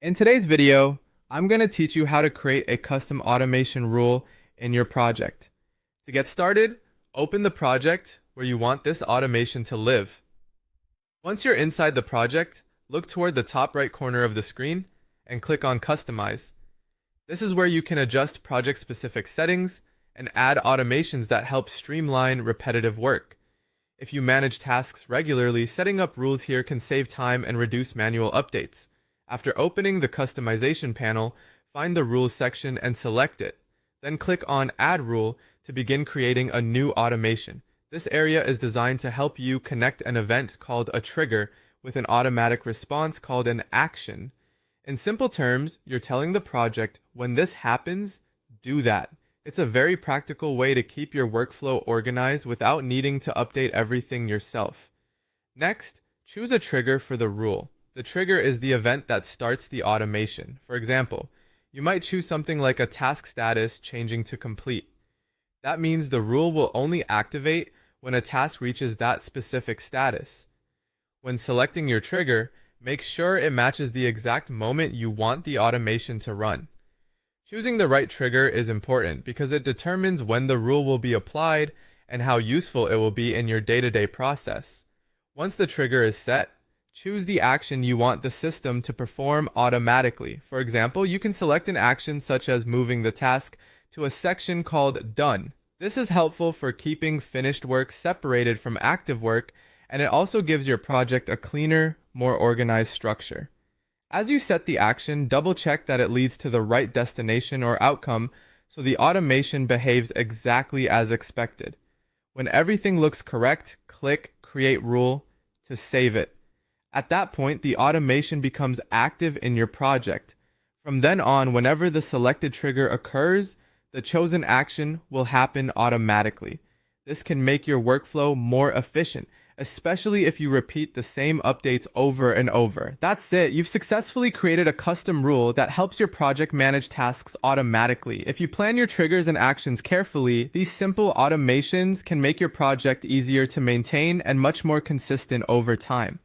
In today's video, I'm going to teach you how to create a custom automation rule in your project. To get started, open the project where you want this automation to live. Once you're inside the project, look toward the top right corner of the screen and click on Customize. This is where you can adjust project-specific settings and add automations that help streamline repetitive work. If you manage tasks regularly, setting up rules here can save time and reduce manual updates. After opening the customization panel, find the rules section and select it. Then click on Add Rule to begin creating a new automation. This area is designed to help you connect an event called a trigger with an automatic response called an action. In simple terms, you're telling the project, when this happens, do that. It's a very practical way to keep your workflow organized without needing to update everything yourself. Next, choose a trigger for the rule. The trigger is the event that starts the automation. For example, you might choose something like a task status changing to complete. That means the rule will only activate when a task reaches that specific status. When selecting your trigger, make sure it matches the exact moment you want the automation to run. Choosing the right trigger is important because it determines when the rule will be applied and how useful it will be in your day-to-day process. Once the trigger is set, choose the action you want the system to perform automatically. For example, you can select an action such as moving the task to a section called Done. This is helpful for keeping finished work separated from active work, and it also gives your project a cleaner, more organized structure. As you set the action, double-check that it leads to the right destination or outcome so the automation behaves exactly as expected. When everything looks correct, click Create Rule to save it. At that point, the automation becomes active in your project. From then on, whenever the selected trigger occurs, the chosen action will happen automatically. This can make your workflow more efficient, especially if you repeat the same updates over and over. That's it. You've successfully created a custom rule that helps your project manage tasks automatically. If you plan your triggers and actions carefully, these simple automations can make your project easier to maintain and much more consistent over time.